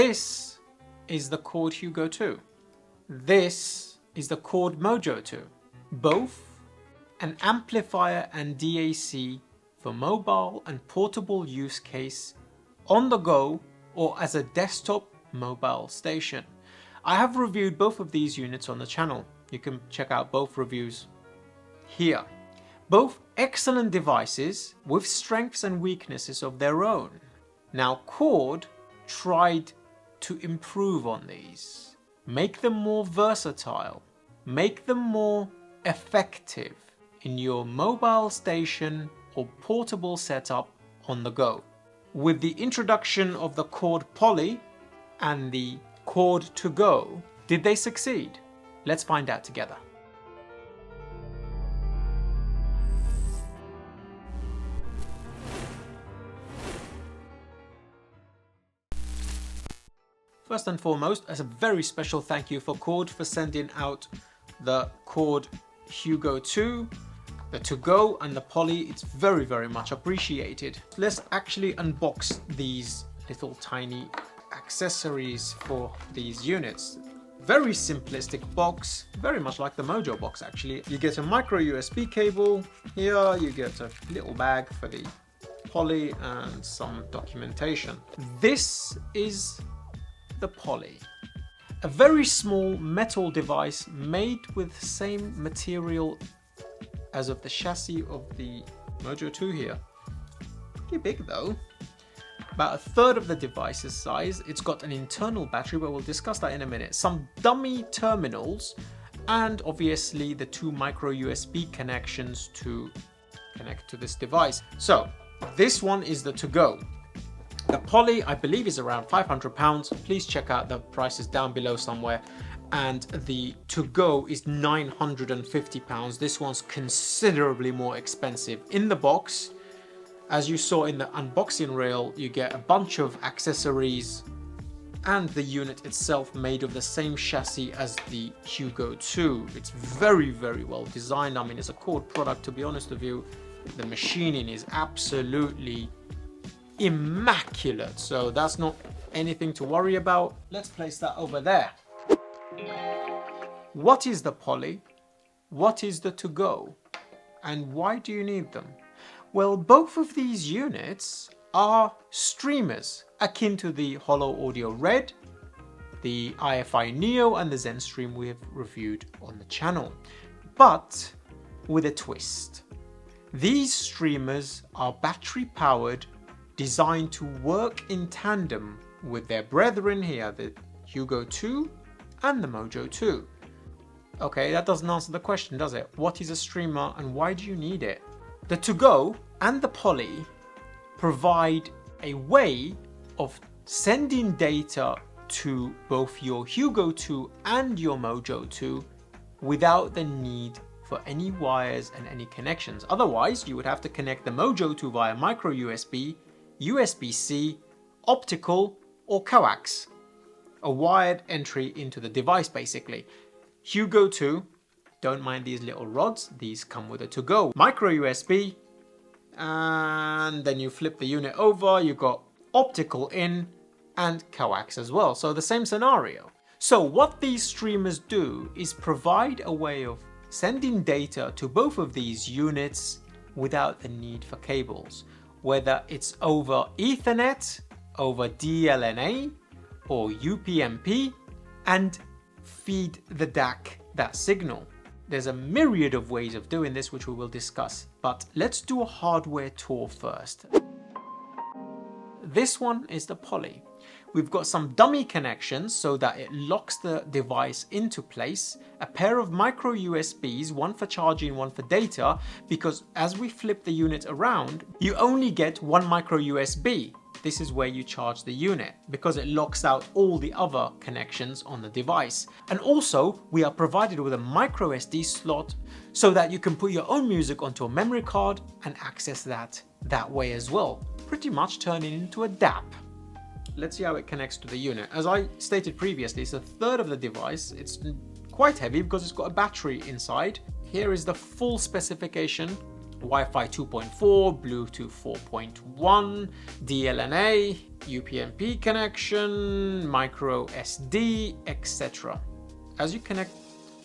This is the Chord Hugo2. This is the Chord Mojo2. Both an amplifier and DAC for mobile and portable use case on the go or as a desktop mobile station. I have reviewed both of these units on the channel. You can check out both reviews here. Both excellent devices with strengths and weaknesses of their own. Now Chord tried to improve on these, make them more versatile, make them more effective in your mobile station or portable setup on the go. With the introduction of the Chord Poly and the Chord to Go, did they succeed? Let's find out together. First and foremost, as a very special thank you for Chord for sending out the Chord Hugo2, the To Go and the Poly. It's very, very much appreciated. Let's actually unbox these little tiny accessories for these units. Very simplistic box, very much like the Mojo box actually. You get a micro USB cable here, you get a little bag for the Poly and some documentation. This is the Poly. A very small metal device made with the same material as of the chassis of the Mojo2 here. Pretty big though. About a third of the device's size. It's got an internal battery, but we'll discuss that in a minute. Some dummy terminals, and obviously the two micro USB connections to connect to this device. So this one is the To Go. The Poly, I believe, is around £500. Please check out the prices down below somewhere. And the To Go is £950. This one's considerably more expensive. In the box, as you saw in the unboxing reel, you get a bunch of accessories and the unit itself made of the same chassis as the Hugo2. It's very, very well designed. I mean, it's a Chord product, to be honest with you. The machining is absolutely immaculate, so that's not anything to worry about. Let's place that over there. What is the Poly? What is the To Go? And why do you need them? Well, both of these units are streamers akin to the HoloAudio Red, the IFI Neo and the ZenStream we have reviewed on the channel, but with a twist. These streamers are battery powered, designed to work in tandem with their brethren here, the Hugo2 and the Mojo2. Okay, that doesn't answer the question, does it? What is a streamer and why do you need it? The To Go and the Poly provide a way of sending data to both your Hugo2 and your Mojo2 without the need for any wires and any connections. Otherwise, you would have to connect the Mojo2 via micro USB, USB-C, optical or coax. A wired entry into the device basically. Hugo2, don't mind these little rods, these come with a To Go. Micro USB, and then you flip the unit over, you've got optical in and coax as well. So the same scenario. So what these streamers do is provide a way of sending data to both of these units without the need for cables. Whether it's over Ethernet, over DLNA or UPnP, and feed the DAC that signal. There's a myriad of ways of doing this which we will discuss, but let's do a hardware tour first. This one is the Poly. We've got some dummy connections so that it locks the device into place, a pair of micro USBs, one for charging, one for data, because as we flip the unit around, you only get one micro USB. This is where you charge the unit because it locks out all the other connections on the device. And also we are provided with a micro SD slot so that you can put your own music onto a memory card and access that way as well. Pretty much turning into a DAP. Let's see how it connects to the unit. As I stated previously, it's a third of the device. It's quite heavy because it's got a battery inside. Here is the full specification Wi-Fi 2.4, Bluetooth 4.1, DLNA, UPnP connection, micro SD, etc. As you connect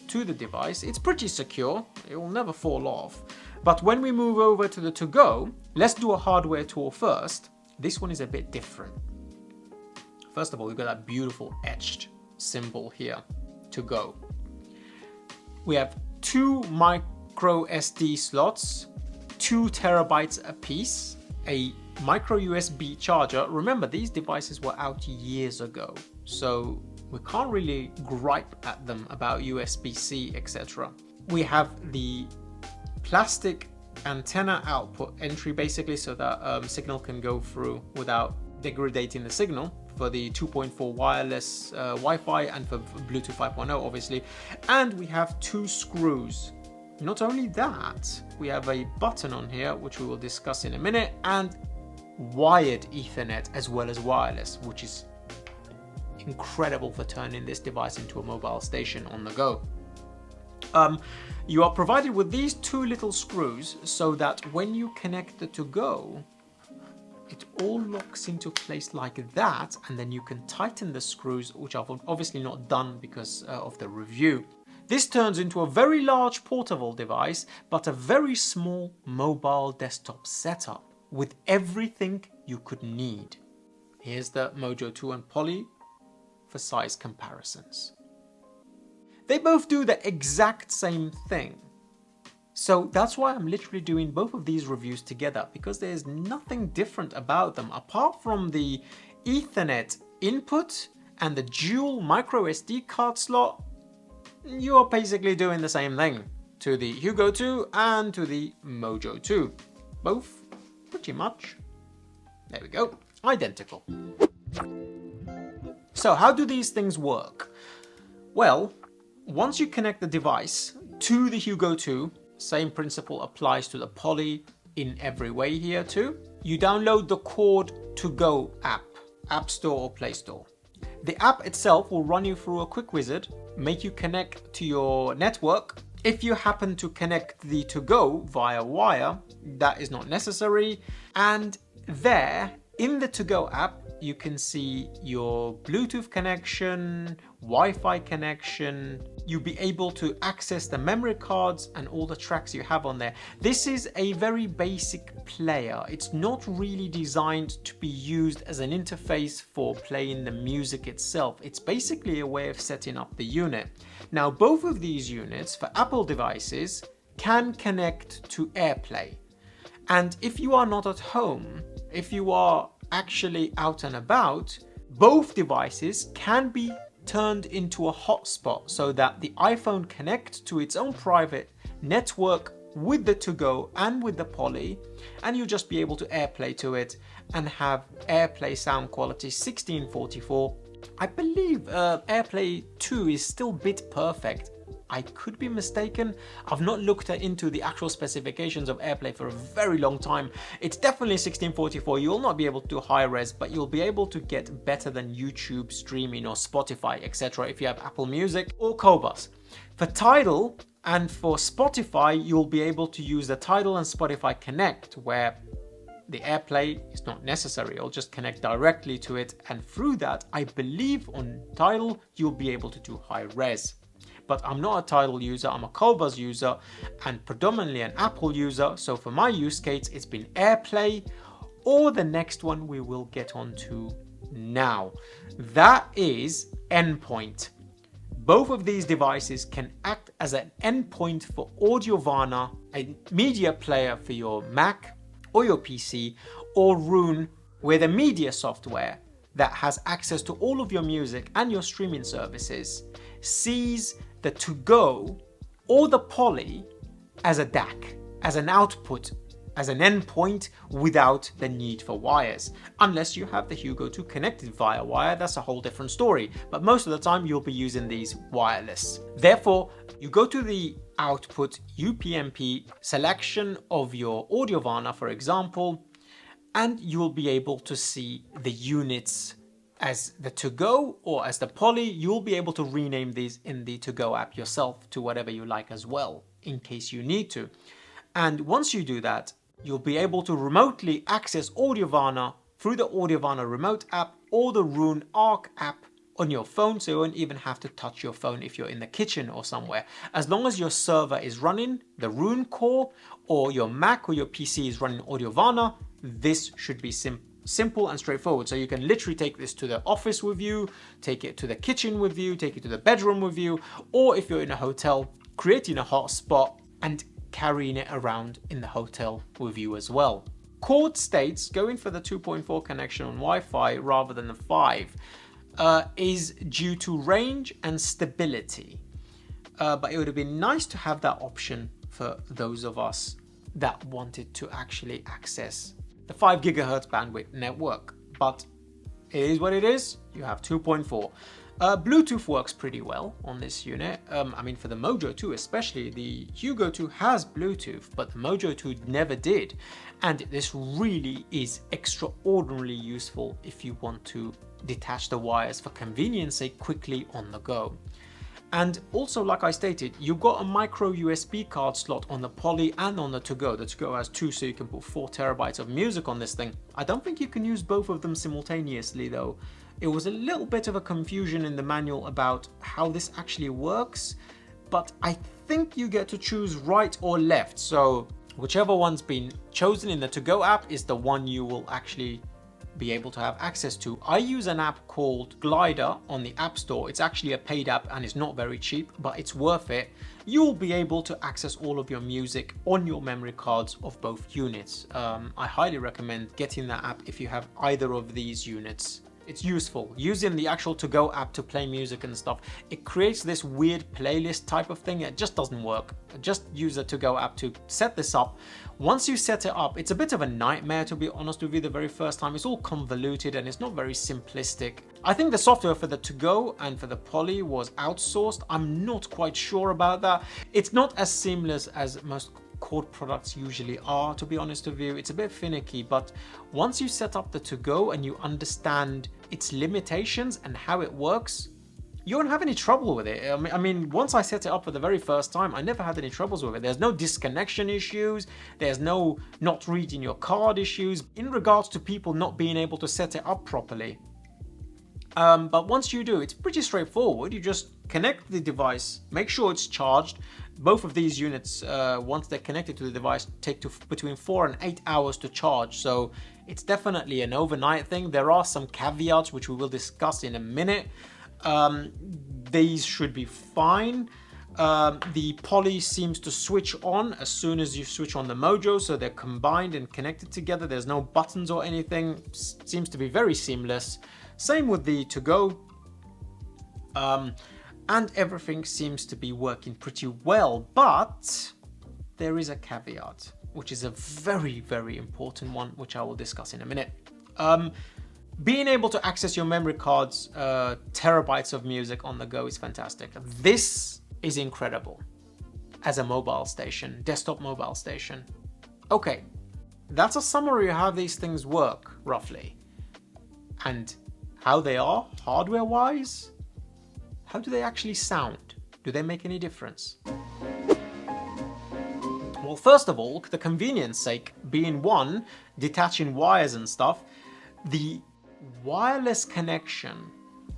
to the device, it's pretty secure, it will never fall off. But when we move over to the to-go, let's do a hardware tour first. This one is a bit different. First of all, we've got that beautiful etched symbol here, to go. We have 2 micro SD slots, 2 terabytes a piece, a micro USB charger. Remember, these devices were out years ago, so we can't really gripe at them about USB-C, etc. We have the plastic antenna output entry, basically, so that signal can go through without degrading the signal, for the 2.4 wireless Wi-Fi and for Bluetooth 5.0 obviously. And we have 2 screws. Not only that, we have a button on here, which we will discuss in a minute, and wired Ethernet as well as wireless, which is incredible for turning this device into a mobile station on the go. You are provided with these 2 little screws so that when you connect the to-go, it all locks into place like that, and then you can tighten the screws, which I've obviously not done because of the review. This turns into a very large portable device, but a very small mobile desktop setup with everything you could need. Here's the Mojo2 and Poly for size comparisons. They both do the exact same thing. So that's why I'm literally doing both of these reviews together, because there's nothing different about them apart from the Ethernet input and the dual micro SD card slot. You're basically doing the same thing to the Hugo2 and to the Mojo2. Both pretty much, there we go, identical. So how do these things work? Well, once you connect the device to the Hugo2, same principle applies to the Poly in every way here too. You download the Chord to Go app, App Store or Play Store. The app itself will run you through a quick wizard, make you connect to your network. If you happen to connect the to go via wire, that is not necessary. And there, in the to go app, you can see your Bluetooth connection, Wi-Fi connection. You'll be able to access the memory cards and all the tracks you have on there. This is a very basic player. It's not really designed to be used as an interface for playing the music itself. It's basically a way of setting up the unit. Now, both of these units for Apple devices can connect to AirPlay. And if you are not at home, if you are actually out and about, both devices can be turned into a hotspot so that the iPhone connects to its own private network with the to go and with the Poly, and you'll just be able to AirPlay to it and have AirPlay sound quality 1644. I believe AirPlay 2 is still bit perfect. I could be mistaken. I've not looked into the actual specifications of AirPlay for a very long time. It's definitely 1644. You'll not be able to do high res, but you'll be able to get better than YouTube streaming or Spotify, etc. if you have Apple Music or Qobuz. For Tidal and for Spotify, you'll be able to use the Tidal and Spotify Connect, where the AirPlay is not necessary. It'll just connect directly to it, and through that, I believe on Tidal, you'll be able to do high res. But I'm not a Tidal user, I'm a Qobuz user and predominantly an Apple user. So for my use case, it's been AirPlay or the next one we will get onto now. That is Endpoint. Both of these devices can act as an endpoint for Audiovana, a media player for your Mac or your PC, or Roon, where the media software that has access to all of your music and your streaming services sees the to go or the Poly as a DAC, as an output, as an endpoint without the need for wires. Unless you have the Hugo2 connected via wire, that's a whole different story. But most of the time you'll be using these wireless. Therefore, you go to the output UPnP selection of your Audiovana, for example, and you'll be able to see the units as the to go or as the Poly. You'll be able to rename these in the to go app yourself to whatever you like as well, in case you need to. And once you do that, you'll be able to remotely access Audiovana through the Audiovana remote app or the Rune Arc app on your phone, so you won't even have to touch your phone if you're in the kitchen or somewhere. As long as your server is running the Rune core, or your Mac or your PC is running Audiovana, this should be simple and straightforward. So you can literally take this to the office with you, take it to the kitchen with you, take it to the bedroom with you, or if you're in a hotel, creating a hotspot and carrying it around in the hotel with you as well. Chord states going for the 2.4 connection on Wi-Fi rather than the 5 is due to range and stability. But it would have been nice to have that option for those of us that wanted to actually access the 5 gigahertz bandwidth network. But it is what it is. You have 2.4. Bluetooth works pretty well on this unit. I mean, for the Mojo2 especially, the Hugo2 has Bluetooth, but the Mojo2 never did. And this really is extraordinarily useful if you want to detach the wires for convenience sake quickly on the go. And also, like I stated, you've got a micro USB card slot on the Poly and on the To-Go. The To-Go has 2, so you can put 4 terabytes of music on this thing. I don't think you can use both of them simultaneously though. It was a little bit of a confusion in the manual about how this actually works, but I think you get to choose right or left. So whichever one's been chosen in the To-Go app is the one you will actually be able to have access to. I use an app called Glider on the App Store. It's actually a paid app and it's not very cheap, but it's worth it. You'll be able to access all of your music on your memory cards of both units. I highly recommend getting that app if you have either of these units. It's useful. Using the actual To-Go app to play music and stuff, it creates this weird playlist type of thing. It just doesn't work. Just use the To-Go app to set this up. Once you set it up, it's a bit of a nightmare, to be honest with you, the very first time. It's all convoluted and it's not very simplistic. I think the software for the To-Go and for the Poly was outsourced. I'm not quite sure about that. It's not as seamless as most Chord products usually are, to be honest with you. It's a bit finicky, but once you set up the To-Go and you understand its limitations and how it works, you won't have any trouble with it. I mean, once I set it up for the very first time, I never had any troubles with it. There's no disconnection issues. There's no not reading your card issues in regards to people not being able to set it up properly. But once you do, it's pretty straightforward. You just connect the device, make sure it's charged. Both of these units, once they're connected to the device, take between 4 and 8 hours to charge. So it's definitely an overnight thing. There are some caveats, which we will discuss in a minute. These should be fine. The Poly seems to switch on as soon as you switch on the Mojo, so they're combined and connected together. There's no buttons or anything. Seems to be very seamless. Same with the To-Go. And everything seems to be working pretty well, but there is a caveat, which is a very, very important one, which I will discuss in a minute. Being able to access your memory cards, terabytes of music on the go is fantastic. This is incredible as a mobile station, desktop mobile station. Okay, that's a summary of how these things work, roughly. And how they are, hardware-wise. How do they actually sound? Do they make any difference? Well, first of all, the convenience sake, being one, detaching wires and stuff, the wireless connection,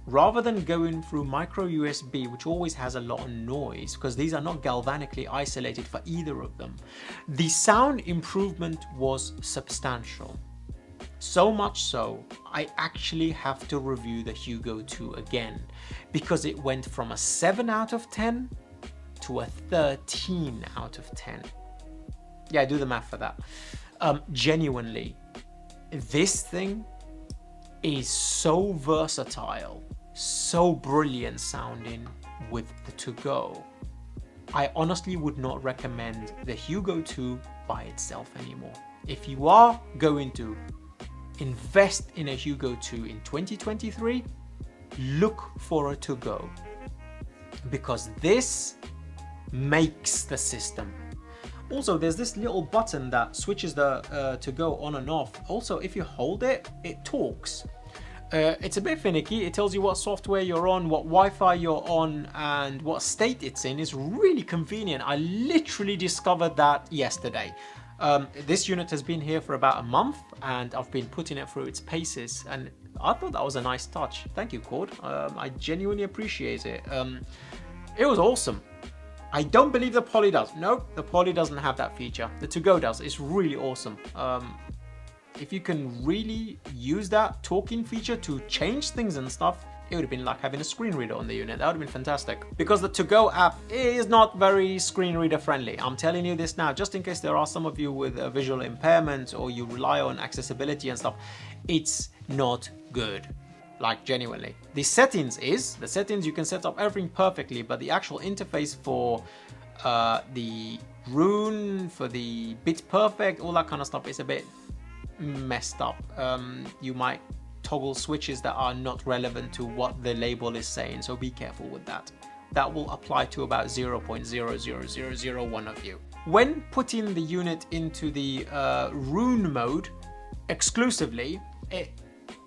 rather than going through micro USB, which always has a lot of noise, because these are not galvanically isolated for either of them, the sound improvement was substantial. So much so, I actually have to review the Hugo2 again, because it went from a 7 out of 10 to a 13 out of 10. Yeah, do the math for that. Genuinely, this thing is so versatile, so brilliant sounding with the To-Go. I honestly would not recommend the Hugo2 by itself anymore. If you are going to invest in a Hugo2 in 2023, look for a To-Go, because this makes the system. Also, there's this little button that switches the To-Go on and off. Also, if you hold it, it talks. It's a bit finicky. It tells you what software you're on, what Wi-Fi you're on, and what state it's in. It's really convenient. I literally discovered that yesterday. This unit has been here for about a month, and I've been putting it through its paces, and I thought that was a nice touch. Thank you, Chord. I genuinely appreciate it. It was awesome. I don't believe the Poly does. Nope, the Poly doesn't have that feature. The To-Go does. It's really awesome. If you can really use that talking feature to change things and stuff, it would have been like having a screen reader on the unit. That would have been fantastic. Because the To-Go app is not very screen reader friendly. I'm telling you this now, just in case there are some of you with a visual impairment or you rely on accessibility and stuff. It's not good. Like, genuinely. The settings you can set up everything perfectly, but the actual interface for the rune, for the bit perfect, all that kind of stuff is a bit messed up. You might toggle switches that are not relevant to what the label is saying, so be careful with that. That will apply to about 0.00001 of you. When putting the unit into the rune mode exclusively, it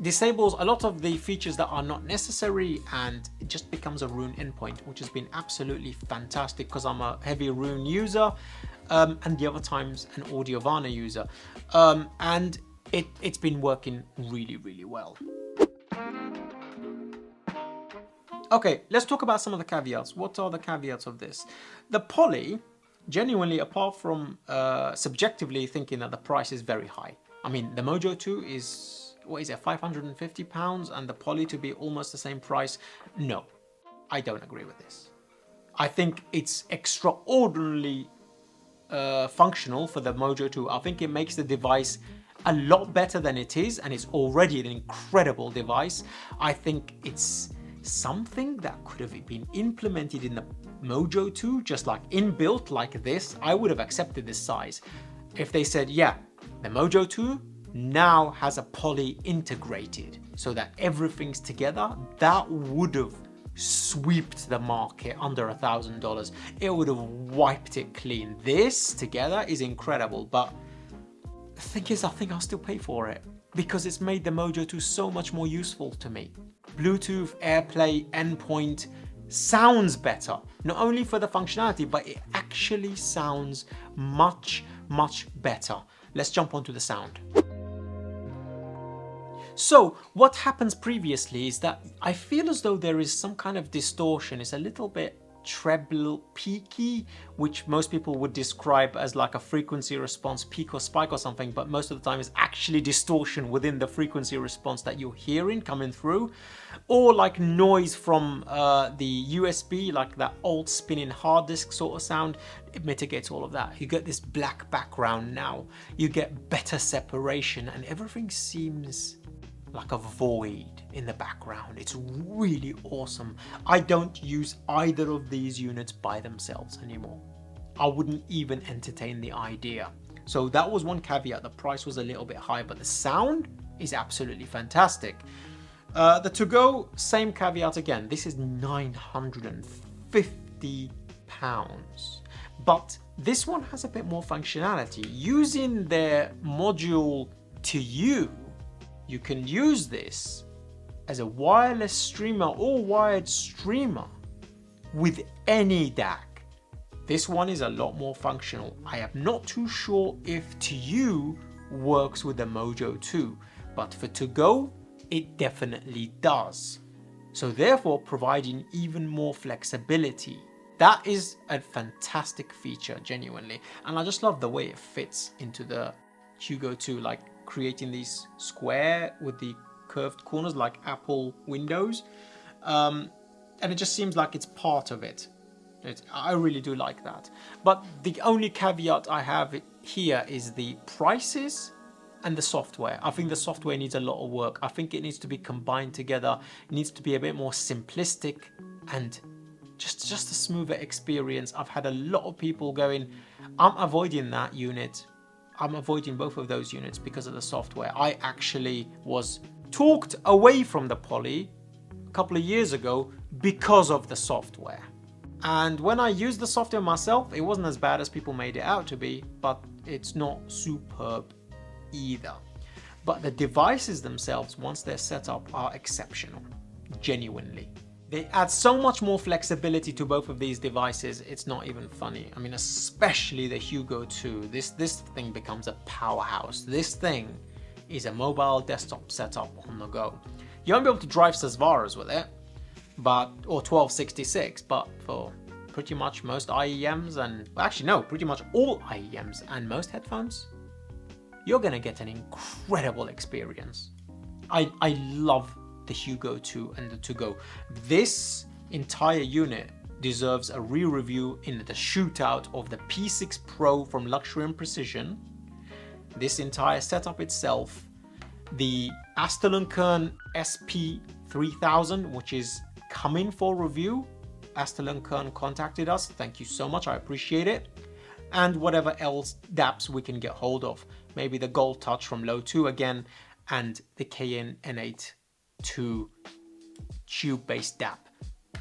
disables a lot of the features that are not necessary, and it just becomes a rune endpoint, which has been absolutely fantastic because I'm a heavy rune user, and the other times an Audiovana user, and it's been working really, really well. Okay, let's talk about some of the caveats. What are the caveats of this? The Poly, genuinely, apart from subjectively thinking that the price is very high. I mean, the Mojo2 is, what is it, £550, and the Poly to be almost the same price? No, I don't agree with this. I think it's extraordinarily functional for the Mojo2. I think it makes the device a lot better than it is, and it's already an incredible device. I think it's something that could have been implemented in the Mojo2, just like inbuilt like this. I would have accepted this size if they said, yeah, the Mojo2 now has a Poly integrated so that everything's together. That would have swept the market under $1,000. It would have wiped it clean. This together is incredible, but the thing is, I think I'll still pay for it because it's made the Mojo2 so much more useful to me. Bluetooth, AirPlay, endpoint sounds better, not only for the functionality, but it actually sounds much, much better. Let's jump onto the sound. So what happens previously is that I feel as though there is some kind of distortion. It's a little bit treble peaky, which most people would describe as like a frequency response peak or spike or something, but most of the time it's actually distortion within the frequency response that you're hearing coming through, or like noise from the USB, like that old spinning hard disk sort of sound. It mitigates all of that. You get this black background now, you get better separation, and everything seems like a void in the background. It's really awesome. I don't use either of these units by themselves anymore. I wouldn't even entertain the idea. So that was one caveat. The price was a little bit high, but the sound is absolutely fantastic. The To-Go, same caveat again. This is £950, but this one has a bit more functionality. Using their module to you can use this as a wireless streamer or wired streamer with any DAC. This one is a lot more functional. I am not too sure if To You works with the Mojo2, but for To-Go, it definitely does. So therefore, providing even more flexibility. That is a fantastic feature, genuinely. And I just love the way it fits into the Hugo2, like creating these square with the curved corners like Apple windows. And it just seems like it's part of it. I really do like that. But the only caveat I have here is the prices and the software. I think the software needs a lot of work. I think it needs to be combined together. It needs to be a bit more simplistic and just a smoother experience. I've had a lot of people going, I'm avoiding that unit. I'm avoiding both of those units because of the software. I actually was talked away from the Poly a couple of years ago because of the software. And when I used the software myself, it wasn't as bad as people made it out to be, but it's not superb either. but the devices themselves, once they're set up, are exceptional, genuinely. They add so much more flexibility to both of these devices, it's not even funny. I mean, especially the Hugo2, this thing becomes a powerhouse. This thing is a mobile desktop setup on the go. You won't be able to drive Sesvaras with it, or 1266, but for pretty much most IEMs and, actually no, pretty much all IEMs and most headphones, you're gonna get an incredible experience. I love the Hugo2 and the To-Go. This entire unit deserves a re-review in the shootout of the P6 Pro from Luxury and Precision. This entire setup itself, the Astel & Kern SP3000, which is coming for review. Astel & Kern contacted us, thank you so much, I appreciate it. And whatever else DAPs we can get hold of. Maybe the Gold Touch from Low 2 again, and the KN N8 2 tube-based DAP.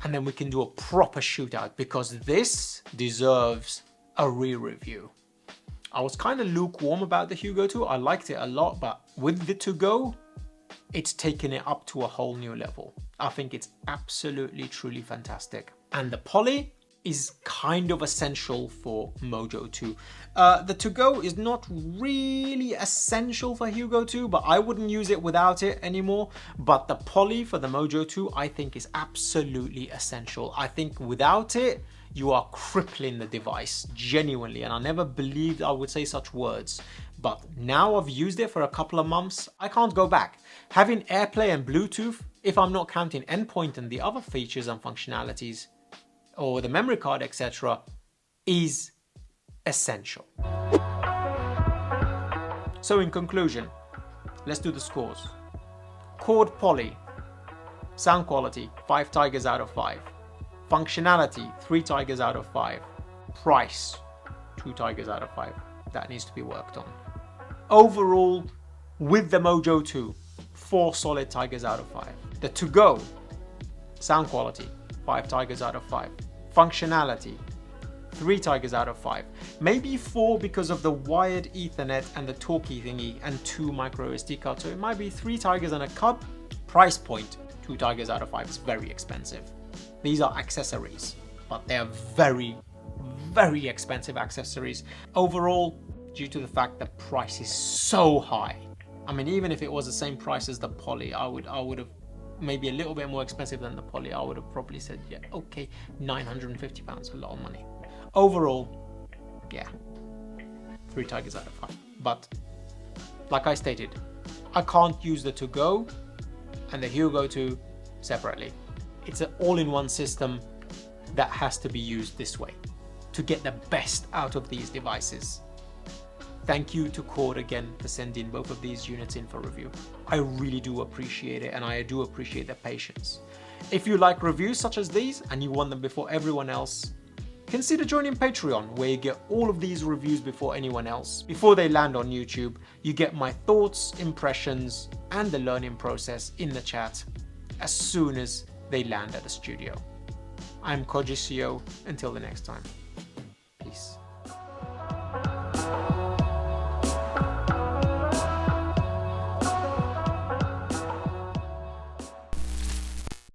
And then we can do a proper shootout, because this deserves a re-review. I was kind of lukewarm about the Hugo2, I liked it a lot, but with the To-Go, it's taken it up to a whole new level. I think it's absolutely, truly fantastic. And the Poly is kind of essential for Mojo2. The To-Go is not really essential for Hugo2, but I wouldn't use it without it anymore. But the Poly for the Mojo2, I think is absolutely essential. I think without it, you are crippling the device, genuinely. And I never believed I would say such words. But now I've used it for a couple of months, I can't go back. Having AirPlay and Bluetooth, if I'm not counting Endpoint and the other features and functionalities, or the memory card, etc., is essential. So in conclusion, let's do the scores. Chord Poly, sound quality, 5 tigers out of 5. Functionality, 3 tigers out of 5. Price, 2 tigers out of 5. That needs to be worked on. Overall, with the Mojo2, 4 solid tigers out of 5. The To-Go, sound quality, 5 tigers out of 5. Functionality, 3 tigers out of 5. Maybe 4 because of the wired Ethernet and the talkie thingy and 2 micro SD cards. So it might be 3 tigers and a cup. Price point, 2 tigers out of 5. It's very expensive. These are accessories, but they are very, very expensive accessories. Overall, due to the fact that price is so high. I mean, even if it was the same price as the Poly, I would have maybe a little bit more expensive than the Poly. I would have probably said, yeah, okay, £950, a lot of money. Overall, yeah, 3 tigers out of 5. But like I stated, I can't use the To-Go and the Hugo2 separately. It's an all-in-one system that has to be used this way to get the best out of these devices. Thank you to Chord again for sending both of these units in for review. I really do appreciate it, and I do appreciate their patience. If you like reviews such as these and you want them before everyone else, consider joining Patreon, where you get all of these reviews before anyone else. Before they land on YouTube, you get my thoughts, impressions, and the learning process in the chat as soon as they land at the studio. I'm Koji CEO. Until the next time.